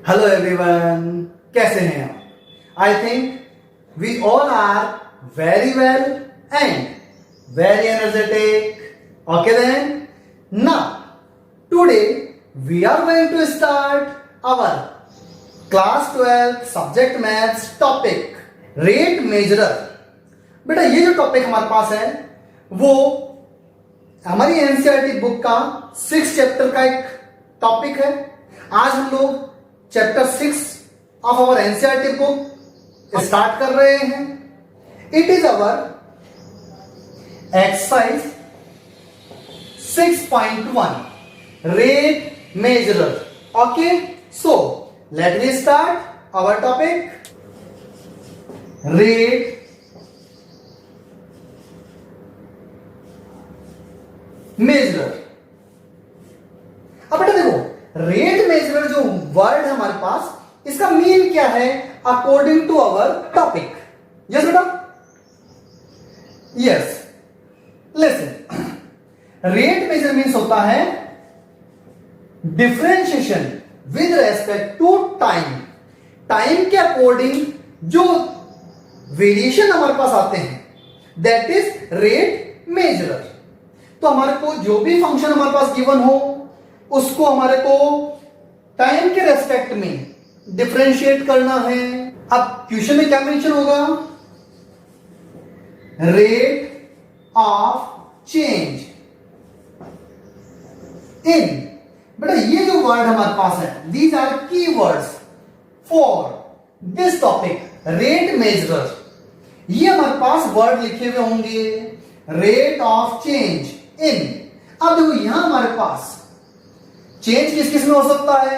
Hello everyone, कैसे हैं आप? I think we all are very well and very energetic. Okay then, now today we are going to start our class 12 subject maths topic rate measurer. बेटा ये जो topic हमारे पास है वो हमारी एनसीईआरटी बुक का 6 चैप्टर का एक टॉपिक है. आज हम लोग chapter 6 of our NCERT book start कर रहे हैं. It is our exercise 6.1 rate measurer. Okay, so let me start our topic rate measurer. अब बेटा देखो, रेट मेजरर जो वर्ड है हमारे पास, इसका मीन क्या है according to our topic? Yes बेटा, yes. Listen, rate measure means होता है differentiation with respect to time. Time के अकॉर्डिंग जो वेरिएशन हमारे पास आते हैं, दैट इज रेट मेजरर. तो हमारे को जो भी फंक्शन हमारे पास गिवन हो उसको हमारे को टाइम के रेस्पेक्ट में डिफरेंशिएट करना है. अब क्वेश्चन में क्या मेंशन होगा? Rate of change in. बेटा ये जो वर्ड हमारे पास है, these are key words for this topic rate measurer. ये हमारे पास वर्ड लिखे हुए होंगे, रेट ऑफ चेंज इन. अब देखो यहां हमारे पास चेंज किस किस में हो सकता है?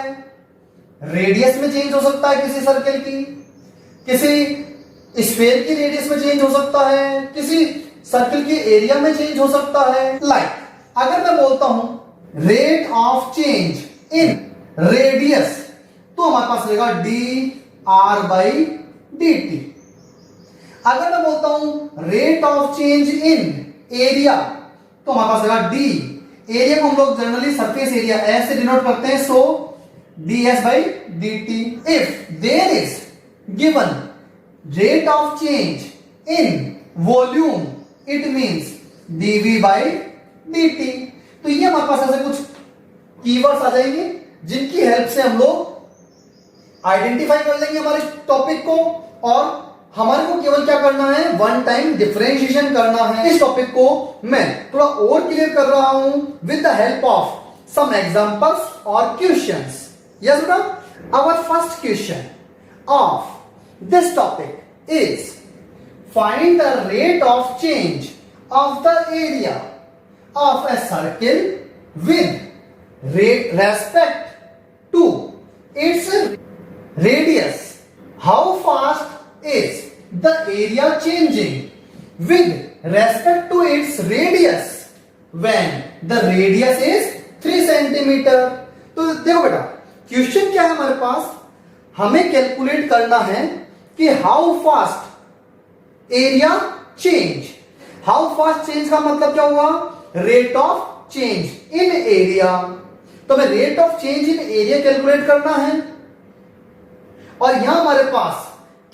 रेडियस में चेंज हो सकता है किसी सर्कल की, किसी स्फीयर की रेडियस में चेंज हो सकता है, किसी सर्कल के एरिया में चेंज हो सकता है. लाइक अगर मैं बोलता हूं rate of change in radius, तो हमारे पास रहेगा dr/dt. अगर मैं बोलता हूं rate of change in area, तो हमारे पास रहेगा d. एरिया को हम लोग जनरली सरफेस एरिया ऐसे डिनोट करते हैं, so ds/dt. If there is given rate of change in volume, it means dv/dt. तो ये हमारे पास ऐसे कुछ कीवर्ड्स आ जाएंगे जिनकी हेल्प से हम लोग आइडेंटिफाई कर लेंगे हमारे टॉपिक को, और हमारे को केवल क्या करना है, वन टाइम डिफरेंशिएशन करना है. इस टॉपिक को मैं थोड़ा और क्लियर कर रहा हूं with the help of some examples और क्वेश्चंस. यस बेटा, our first question of this topic is find the rate of change of the area of a circle with respect to its radius. How fast is the area changing with respect to its radius when the radius is 3 centimeter. तो देखो बेटा, question क्या है हमारे पास, हमें calculate करना है कि how fast area change. How fast change का मतलब क्या हुआ? Rate of change in area. तो हमें rate of change in area calculate करना है, और यहां हमारे पास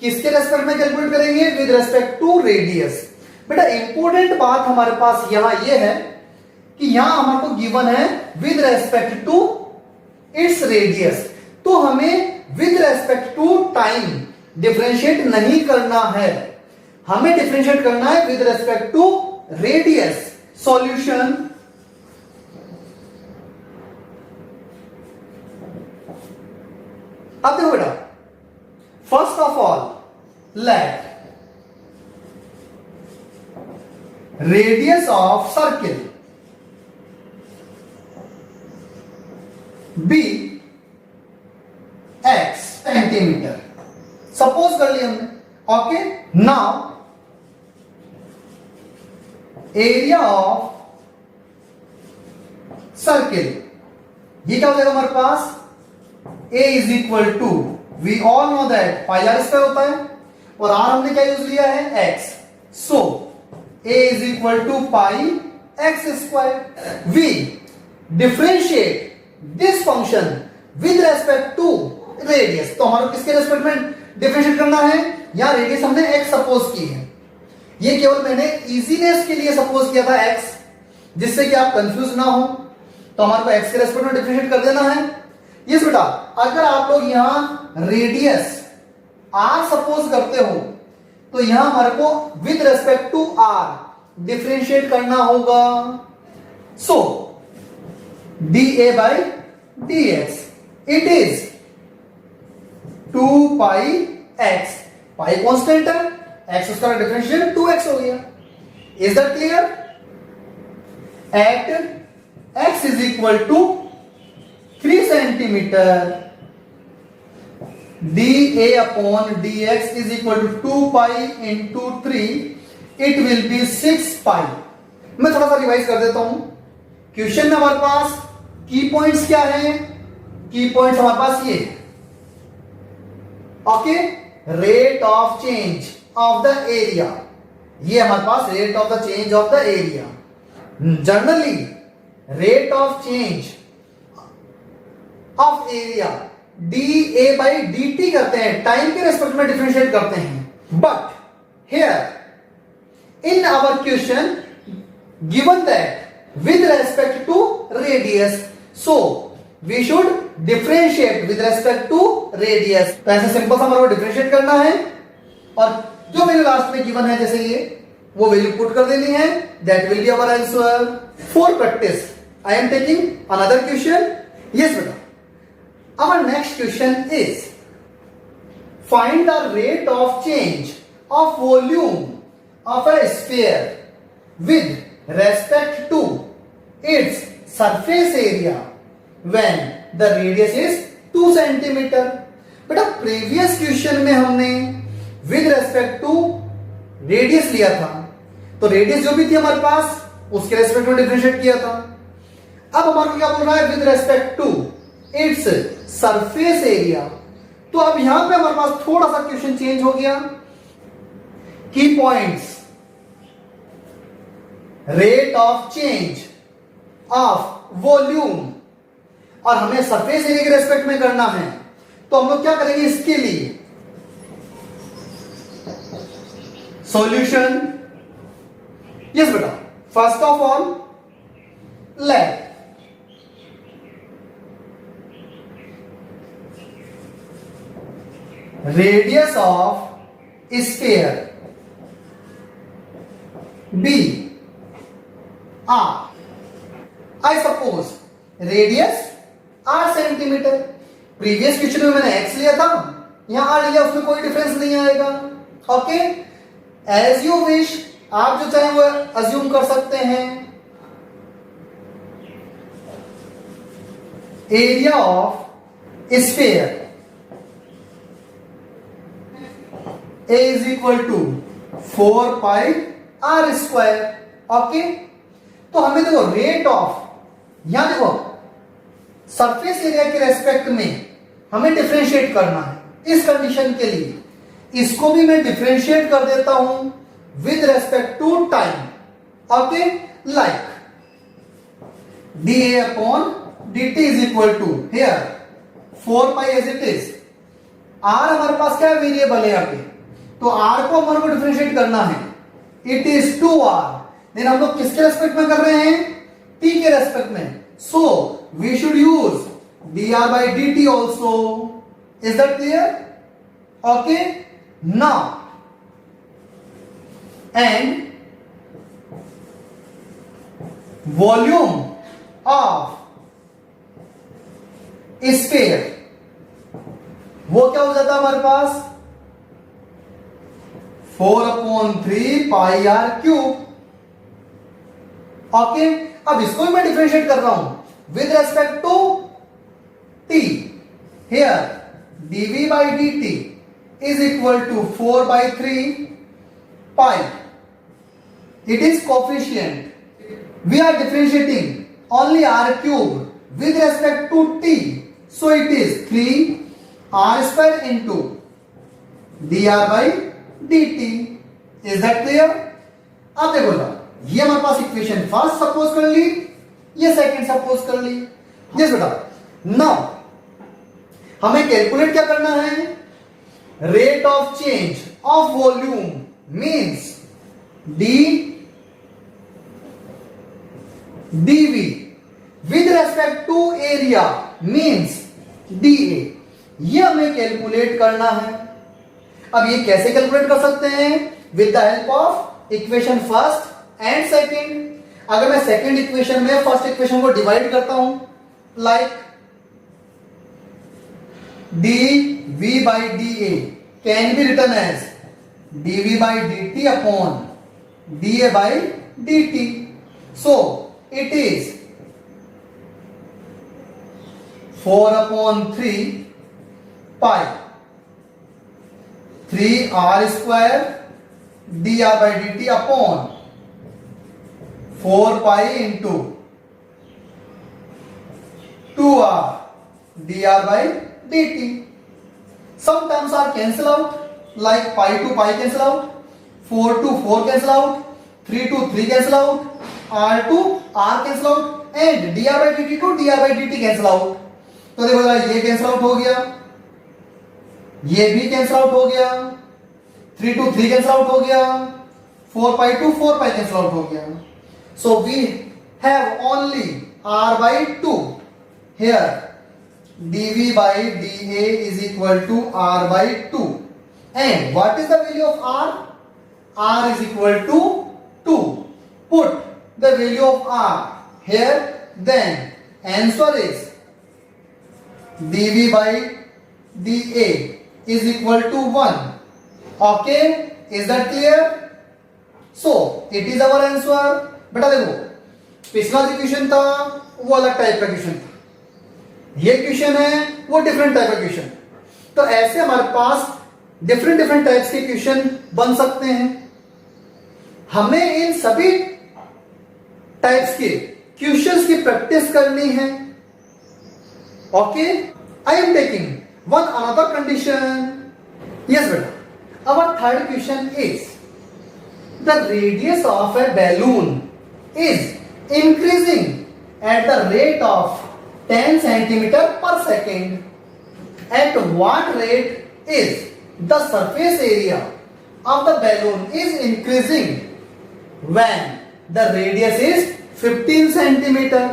किसके रेस्पेक्ट में कैलकुलेट करेंगे? With respect to radius. बेटा इंपॉर्टेंट बात हमारे पास यहां यह है कि यहां हमारे को गिवन है with respect to its radius. तो हमें with respect to time differentiate नहीं करना है, हमें डिफरेंशिएट करना है with respect to radius. Solution, अब देखो बेटा, first of all let radius of circle be x centimeter. Suppose कर लिया हमने. Okay, now area of circle, ये क्या हो जाएगा हमारे पास? a is equal to, we all know that pi r square होता है, और r हमने क्या यूज लिया है? x. so a is equal to pi x square. we differentiate this function with respect to radius. तो हमारे किसके रेस्पेक्ट में डिफरेंशिएट करना है? यहां रेडियस हमने x सपोज की है, ये केवल मैंने इजीनेस के लिए सपोज किया था x, जिससे कि आप कंफ्यूज ना हो। तो हमारे को x के रेस्पेक्ट में डिफरेंशिएट कर देना है। यस बेटा, अगर आप लोग यहां रेडियस r सपोज करते हो तो यहां हमारे को with respect to r differentiate करना होगा। So dA by dx it is 2 pi x, pi constant है, x उसका डिफरेंशिएट 2x हो गया। Is that clear? At x is equal to 3 centimetre, dA upon dx is equal to 2 pi into 3, it will be 6 pi. मैं थोड़ा सा revise कर देता हूं। क्वेश्चन में हमारे पास की पॉइंट्स क्या है? की पॉइंट्स हमारे पास ये, okay, rate of change of the area, ये हमारे पास rate of the change of the area. Generally rate of change of area dA by dt करते हैं, टाइम के रेस्पेक्ट में डिफरेंशिएट करते हैं। But here in our question given that with respect to radius, so we should differentiate with respect to radius। तो ऐसे simple सा हमारे को डिफरेंशिएट करना है और जो वैल्यू लास्ट में गिवन है जैसे ये, वो वैल्यू पुट कर देनी है। That will be our answer. For practice I am taking another question. Yes बेटा, our next question is find the rate of change of volume of a sphere with respect to its surface area when the radius is 2 centimeter। बेटा previous question में हमने with respect to radius लिया था, तो radius जो भी थी हमारे पास उसके रेस्पेक्ट में डिफरेंशिएट किया था। अब हमारे को क्या बोल रहा है? with respect to its surface area। तो अब यहां पे हमारे पास थोड़ा सा क्वेश्चन चेंज हो गया। की points, rate of change of volume, और हमें सरफेस एरिया के रेस्पेक्ट में करना है। तो हम लोग क्या करेंगे इसके लिए? सॉल्यूशन। यस बेटा, first of all let radius of sphere be R, I suppose radius R centimetre. Previous question में मैंने x लिया था, यहां R लिया, उसमें कोई डिफरेंस नहीं आएगा। ओके, एज यू विश, आप जो चाहे वो अज्यूम कर सकते हैं। Area of sphere A is equal to 4 pi R square. Okay, तो हमें देखो रेट ऑफ, यहां देखो सरफेस एरिया के रेस्पेक्ट में हमें डिफरेंशिएट करना है। इस कंडीशन के लिए इसको भी मैं डिफरेंशिएट कर देता हूं with respect to time. Okay, like dA upon dt is equal to here 4 pi as it is. R हमारे पास क्या वेरिएबल है यहाँ पे, तो R को हमारे को डिफरेंशिएट करना है। It is 2R। देन हम लोग किसके रेस्पेक्ट में कर रहे हैं? t के रेस्पेक्ट में। So we should use dr by dt also। Is that clear? Okay, now and volume of sphere, वो क्या हो जाता है हमारे पास? 4/3 पाई r क्यूब। ओके, अब इसको मैं डिफरेंशिएट कर रहा हूं with respect to t। Here dv by dt is equal to 4/3 pi। It is coefficient. We are differentiating only r cube with respect to t, so it is 3r square into dr by dt। Is that clear? अब देखो ना, ये हमारे पास equation first suppose कर ली, ये second suppose कर ली। Yes बेटा, नाउ हमें कैलकुलेट क्या करना है? Rate of change of volume means dV with respect to area means dA। ये हमें कैलकुलेट करना है। अब ये कैसे कैलकुलेट कर सकते हैं? With the help of equation first and second. अगर मैं सेकंड इक्वेशन में फर्स्ट इक्वेशन को डिवाइड करता हूं, like dV by dA can be written as dV by dt upon dA by dt. So it is 4/3 pi 3r square dr by dt upon 4 pi into 2r dr by dt. Some terms are cancel out, like pi to pi cancel out, 4 to 4 cancel out, 3 to 3 cancel out, r to r cancel out, and dr by dt to dr by dt cancel out. तो देखो जरा, ये cancel out हो गया, ये भी cancel out हो गया, 3 to 3 कैंसिल आउट हो गया, 4 pi to 4 pi cancel out हो गया. So we have only r by 2 here. dV by dA is equal to r by 2. And what is the value of r? R is equal to 2. Put the value of r here, then answer is dV by dA is equal to 1. Okay, is that clear? So it is our answer. बेटा देखो, पिछला जो question था वो अलग type का question था, ये क्वेश्चन है वो डिफरेंट टाइप का क्वेश्चन। तो ऐसे हमारे पास डिफरेंट डिफरेंट टाइप्स के क्वेश्चन बन सकते हैं। हमें इन सभी टाइप्स के क्वेश्चंस की प्रैक्टिस करनी है। Okay, I am taking one another condition. Yes बेटा, our third question is the radius of a balloon is increasing at the rate of 10 centimeter per second. At what rate is the surface area of the balloon is increasing when the radius is 15 centimeter?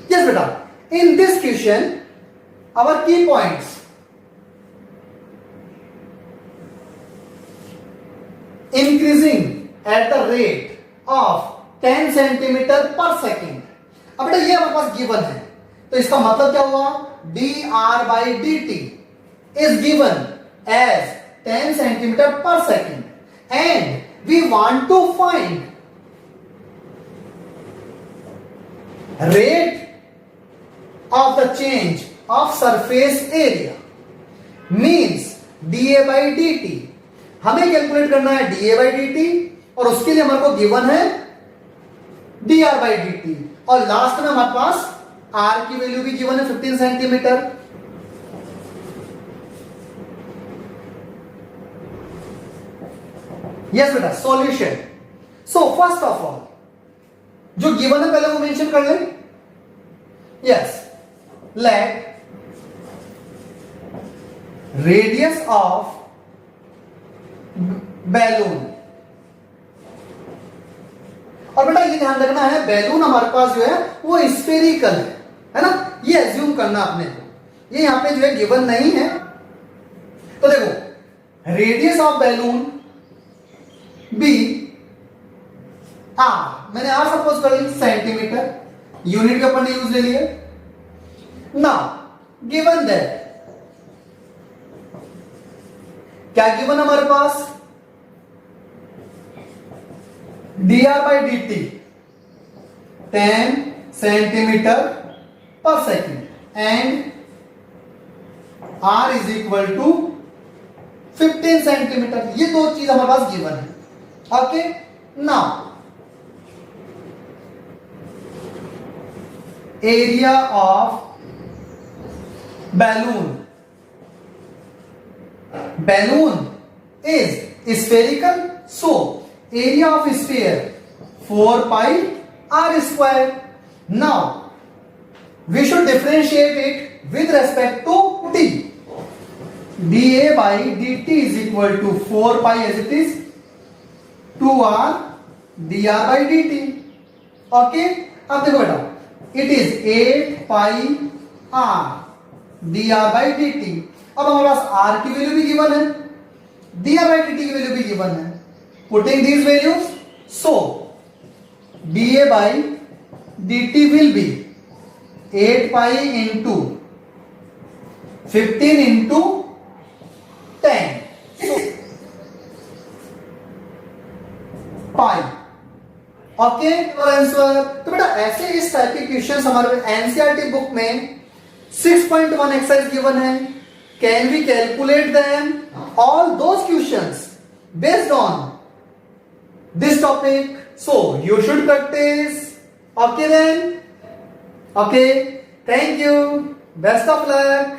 Yes beta, in this question our key points: increasing at the rate of 10 centimeter per second. अब बेटा ये हमारे पास given है, तो इसका मतलब क्या हुआ? dr by dt is given as 10 centimeter per second, and we want to find rate of the change of surface area means dA by dt. हमें कैलकुलेट करना है dA by dt, और उसके लिए हमारे को गिवन है dr by dt, और लास्ट में हमारे पास r की वैल्यू भी गिवन है 15 सेंटीमीटर। यस बेटा, solution. So first of all जो गिवन है पहले वो मेंशन कर लें। Yes, late radius of balloon, और बेटा ये ध्यान रखना है बैलून हमारे पास जो है वो स्फेरिकल है ना, ये एज्यूम करना अपने को, ये यहां पे जो है गिवन नहीं है। तो देखो, radius of balloon be R, मैंने आर सपोज कर ली सेंटीमीटर, यूनिट के अपन ने यूज ले लिए। नाउ गिवन दैट, क्या गिवन हमारे पास? dr by dt 10 centimeter per second and r is equal to 15 centimeter. ये दो चीज हमारे पास गिवन है। Okay, now area of balloon, balloon is spherical, so area of sphere 4 pi r square. Now we should differentiate it with respect to t. dA by dt is equal to 4 pi as it is 2r dr by dt. Okay, अब देखो बेटा, it is 8 pi r dr by dt. अब हमारे पास r की value भी given है, dr by dt की value भी गिवन है. Putting these values, so dA by dt will be 8 pi into 15 into 10 pi. Okay, और आंसर. तो बेटा ऐसे इस टाइप के क्वेश्चंस हमारे एनसीईआरटी बुक में 6.1 एक्सरसाइज गिवन है. Can we calculate them all those questions based on this topic. So you should practise. Okay then. Okay, thank you, best of luck.